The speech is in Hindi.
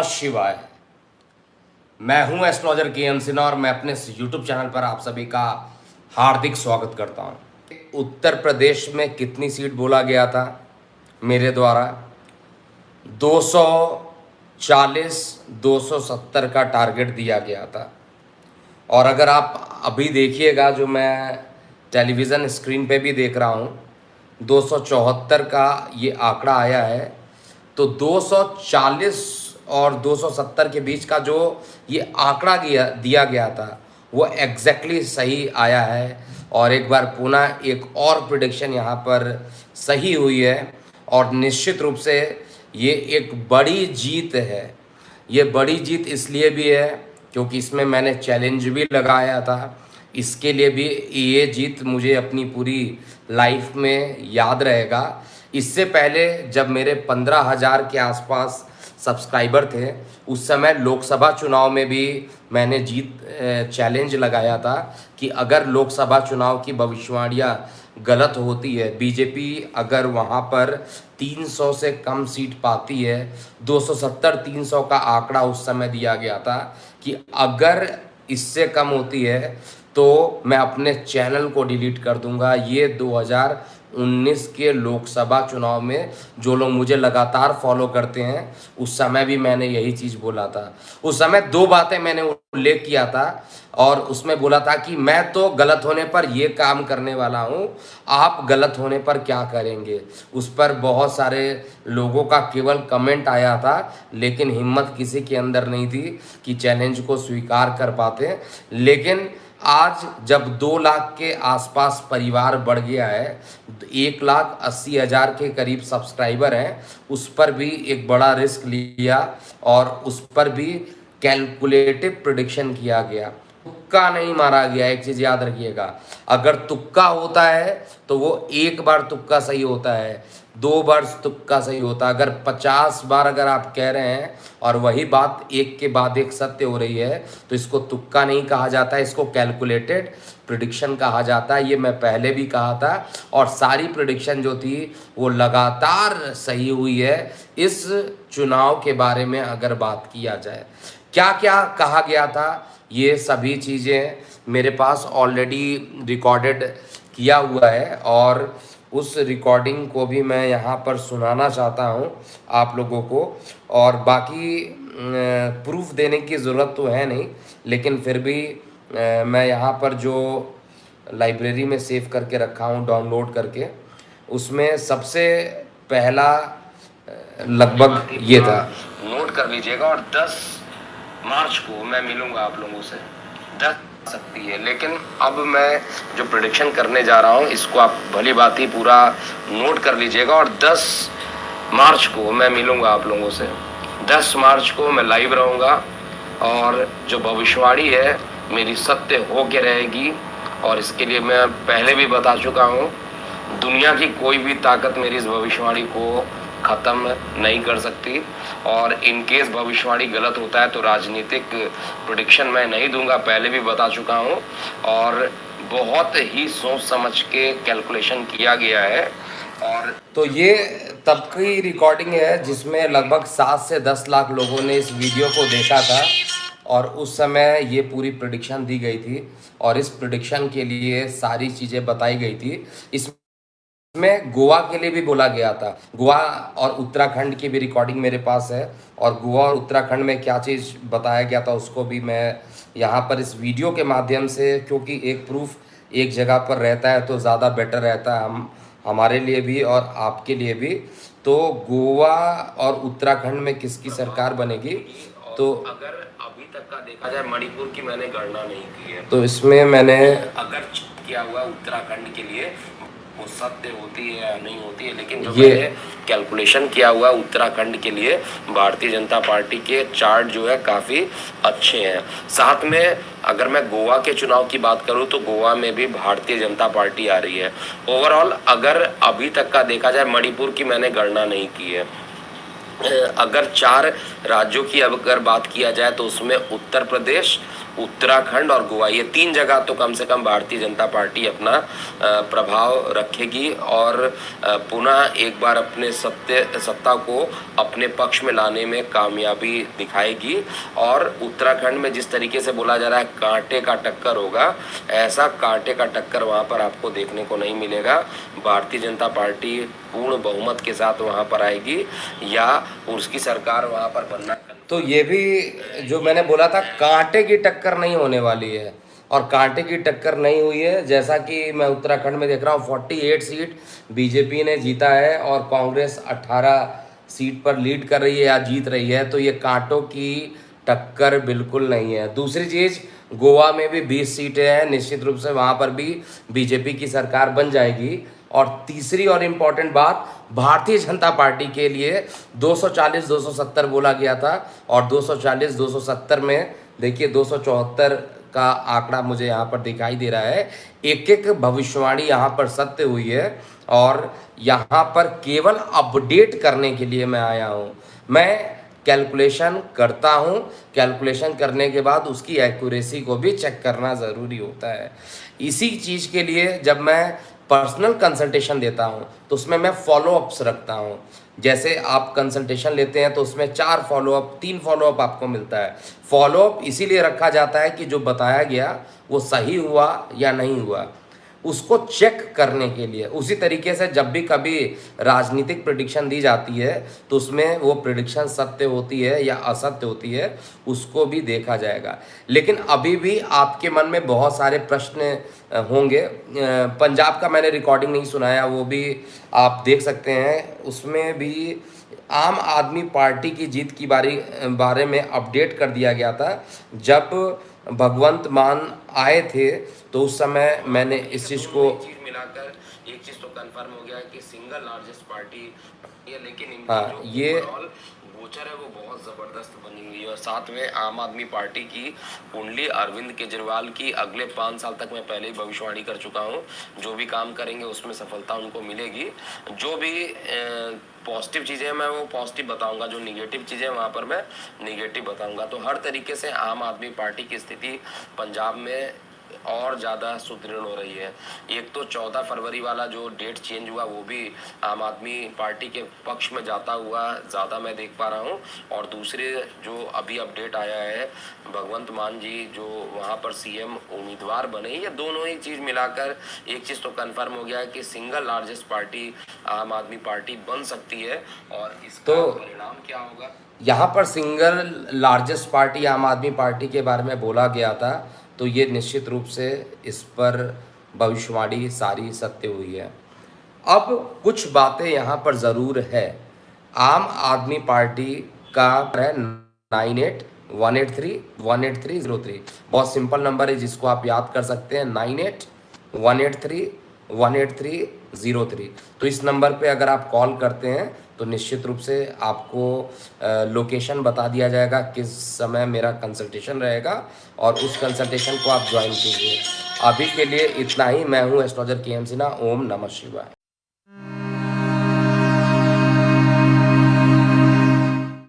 शिवाय। मैं हूं एस्ट्रोलॉजर के एम सिन्हा और मैं अपने यूट्यूब चैनल पर आप सभी का हार्दिक स्वागत करता हूं। उत्तर प्रदेश में कितनी सीट बोला गया था मेरे द्वारा? 240 270 का टारगेट दिया गया था। और अगर आप अभी देखिएगा, जो मैं टेलीविज़न स्क्रीन पे भी देख रहा हूँ, 274 का ये आंकड़ा आया है। तो 240 और 270 के बीच का जो ये आंकड़ा दिया गया था वो एग्जैक्टली सही आया है। और एक बार पुनः एक और प्रिडिक्शन यहाँ पर सही हुई है। और निश्चित रूप से ये एक बड़ी जीत है। ये बड़ी जीत इसलिए भी है क्योंकि इसमें मैंने चैलेंज भी लगाया था। इसके लिए भी ये जीत मुझे अपनी पूरी लाइफ में याद रहेगा। इससे पहले जब मेरे 15,000 के आसपास सब्सक्राइबर थे, उस समय लोकसभा चुनाव में भी मैंने चैलेंज लगाया था कि अगर लोकसभा चुनाव की भविष्यवाणियाँ गलत होती है, बीजेपी अगर वहाँ पर 300 से कम सीट पाती है, 270 300 का आंकड़ा उस समय दिया गया था कि अगर इससे कम होती है तो मैं अपने चैनल को डिलीट कर दूंगा। ये 2019 के लोकसभा चुनाव में जो लोग मुझे लगातार फॉलो करते हैं, उस समय भी मैंने यही चीज़ बोला था। उस समय दो बातें मैंने उल्लेख किया था और उसमें बोला था कि मैं तो गलत होने पर ये काम करने वाला हूँ, आप गलत होने पर क्या करेंगे। उस पर बहुत सारे लोगों का केवल कमेंट आया था, लेकिन हिम्मत किसी के अंदर नहीं थी कि चैलेंज को स्वीकार कर पाते। लेकिन आज जब 2 लाख के आसपास परिवार बढ़ गया है, 1,80,000 के करीब सब्सक्राइबर हैं, उस पर भी एक बड़ा रिस्क लिया और उस पर भी कैलकुलेटिव प्रिडिक्शन किया गया। तुक्का नहीं मारा गया। एक चीज़ याद रखिएगा, अगर तुक्का होता है तो वो एक बार तुक्का सही होता है, 2 बार तुक्का सही होता है। अगर 50 बार अगर आप कह रहे हैं और वही बात एक के बाद एक सत्य हो रही है, तो इसको तुक्का नहीं कहा जाता है, इसको कैलकुलेटेड प्रिडिक्शन कहा जाता है। ये मैं पहले भी कहा था और सारी प्रिडिक्शन जो थी वो लगातार सही हुई है। इस चुनाव के बारे में अगर बात किया जाए, क्या क्या कहा गया था, ये सभी चीज़ें मेरे पास ऑलरेडी रिकॉर्डेड किया हुआ है और उस रिकॉर्डिंग को भी मैं यहाँ पर सुनाना चाहता हूँ आप लोगों को। और बाकी प्रूफ देने की ज़रूरत तो है नहीं, लेकिन फिर भी मैं यहाँ पर जो लाइब्रेरी में सेव करके रखा हूँ डाउनलोड करके, उसमें सबसे पहला लगभग ये था, नोट कर लीजिएगा। और 10 मार्च को मैं मिलूंगा आप लोगों से। 10 सकती है, लेकिन अब मैं जो प्रेडिक्शन करने जा रहा हूँ इसको आप भली बात ही पूरा नोट कर लीजिएगा। और 10 मार्च को मैं मिलूंगा आप लोगों से। 10 मार्च को मैं लाइव रहूँगा और जो भविष्यवाणी है मेरी सत्य हो के रहेगी। और इसके लिए मैं पहले भी बता चुका हूँ, दुनिया की कोई भी ताकत मेरी इस भविष्यवाणी को ख़त्म नहीं कर सकती। और इन केस भविष्यवाणी गलत होता है तो राजनीतिक प्रेडिक्शन मैं नहीं दूंगा, पहले भी बता चुका हूं। और बहुत ही सोच समझ के कैलकुलेशन किया गया है। और तो ये तब की रिकॉर्डिंग है जिसमें लगभग 7 से 10 लाख लोगों ने इस वीडियो को देखा था और उस समय ये पूरी प्रेडिक्शन दी गई थी और इस प्रेडिक्शन के लिए सारी चीज़ें बताई गई थी। इस में गोवा के लिए भी बोला गया था। गोवा और उत्तराखंड की भी रिकॉर्डिंग मेरे पास है और गोवा और उत्तराखंड में क्या चीज़ बताया गया था उसको भी मैं यहाँ पर इस वीडियो के माध्यम से, क्योंकि एक प्रूफ एक जगह पर रहता है तो ज़्यादा बेटर रहता है हमारे लिए भी और आपके लिए भी। तो गोवा और उत्तराखंड में किसकी सरकार बनेगी, तो अगर अभी तक का देखा जाए, मणिपुर की मैंने गणना नहीं की है, तो इसमें मैंने अगर किया हुआ उत्तराखंड के लिए वो सत्य होती है या नहीं होती है, लेकिन जो मैंने कैलकुलेशन किया हुआ उत्तराखंड के लिए, भारतीय जनता पार्टी के चार्ट जो है काफ़ी अच्छे हैं। साथ में अगर मैं गोवा के चुनाव की बात करूं तो गोवा में भी भारतीय जनता पार्टी आ रही है। ओवरऑल अगर अभी तक का देखा जाए, मणिपुर की मैंने गणना नहीं की है, अगर 4 राज्यों की अगर बात किया जाए तो उसमें उत्तर प्रदेश, उत्तराखंड और गोवा, ये 3 जगह तो कम से कम भारतीय जनता पार्टी अपना प्रभाव रखेगी और पुनः एक बार अपने सत्ता को अपने पक्ष में लाने में कामयाबी दिखाएगी। और उत्तराखंड में जिस तरीके से बोला जा रहा है कांटे का टक्कर होगा, ऐसा कांटे का टक्कर वहाँ पर आपको देखने को नहीं मिलेगा। भारतीय जनता पार्टी पूर्ण बहुमत के साथ वहाँ पर आएगी या उसकी सरकार वहाँ पर बनना। तो ये भी जो मैंने बोला था, कांटे की टक्कर नहीं होने वाली है और कांटे की टक्कर नहीं हुई है। जैसा कि मैं उत्तराखंड में देख रहा हूँ 48 सीट बीजेपी ने जीता है और कांग्रेस 18 सीट पर लीड कर रही है या जीत रही है, तो ये कांटों की टक्कर बिल्कुल नहीं है। दूसरी चीज़, गोवा में भी 20 सीटें हैं, निश्चित रूप से वहाँ पर भी बीजेपी की सरकार बन जाएगी। और तीसरी और इम्पॉर्टेंट बात, भारतीय जनता पार्टी के लिए 240-270 बोला गया था और 240-270 में देखिए 274 का आंकड़ा मुझे यहाँ पर दिखाई दे रहा है। एक एक भविष्यवाणी यहाँ पर सत्य हुई है और यहाँ पर केवल अपडेट करने के लिए मैं आया हूँ। मैं कैलकुलेशन करता हूँ, कैलकुलेशन करने के बाद उसकी एक्यूरेसी को भी चेक करना ज़रूरी होता है। इसी चीज़ के लिए जब मैं पर्सनल कंसल्टेशन देता हूँ तो उसमें मैं फॉलोअप्स रखता हूँ। जैसे आप कंसल्टेशन लेते हैं तो उसमें 4 फॉलोअप 3 फॉलोअप आपको मिलता है। फॉलोअप इसीलिए रखा जाता है कि जो बताया गया वो सही हुआ या नहीं हुआ, उसको चेक करने के लिए। उसी तरीके से जब भी कभी राजनीतिक प्रेडिक्शन दी जाती है तो उसमें वो प्रेडिक्शन सत्य होती है या असत्य होती है, उसको भी देखा जाएगा। लेकिन अभी भी आपके मन में बहुत सारे प्रश्न होंगे। पंजाब का मैंने रिकॉर्डिंग नहीं सुनाया, वो भी आप देख सकते हैं। उसमें भी आम आदमी पार्टी की जीत की बारे में अपडेट कर दिया गया था। जब भगवंत मान आए थे तो उस समय मैंने इस चीज़ को मिलाकर एक चीज़ तो कंफर्म हो गया कि सिंगल लार्जेस्ट पार्टी है। लेकिन हाँ, ये गोचर है वो बहुत ज़बरदस्त बनी हुई है। और साथ में आम आदमी पार्टी की कुंडली अरविंद केजरीवाल की अगले 5 साल तक मैं पहले ही भविष्यवाणी कर चुका हूँ। जो भी काम करेंगे उसमें सफलता उनको मिलेगी। जो भी पॉजिटिव चीज़ें मैं वो पॉजिटिव बताऊंगा, जो निगेटिव चीज़ें वहाँ पर मैं निगेटिव बताऊंगा। तो हर तरीके से आम आदमी पार्टी की स्थिति पंजाब में और ज़्यादा सुदृढ़ हो रही है। एक तो 14 फरवरी वाला जो डेट चेंज हुआ वो भी आम आदमी पार्टी के पक्ष में जाता हुआ ज़्यादा मैं देख पा रहा हूँ। और दूसरे जो अभी अपडेट आया है, भगवंत मान जी जो वहाँ पर सीएम उम्मीदवार बने, ये दोनों ही चीज़ मिलाकर एक चीज़ तो कंफर्म हो गया है कि सिंगल लार्जेस्ट पार्टी आम आदमी पार्टी बन सकती है। और इसका परिणाम क्या होगा, यहाँ पर सिंगल लार्जेस्ट पार्टी आम आदमी पार्टी के बारे में बोला गया था, तो ये निश्चित रूप से इस पर भविष्यवाणी सारी सत्य हुई है। अब कुछ बातें यहाँ पर ज़रूर है। आम आदमी पार्टी का है 9818318303। बहुत सिंपल नंबर है जिसको आप याद कर सकते हैं, 9818318303। तो इस नंबर पे अगर आप कॉल करते हैं तो निश्चित रूप से आपको लोकेशन बता दिया जाएगा किस समय मेरा कंसल्टेशन रहेगा और उस कंसल्टेशन को आप ज्वाइन कीजिए। अभी के लिए इतना ही। मैं हूँ एस्ट्रोलॉजर के एम सिन्हा। ओम नमः शिवाय।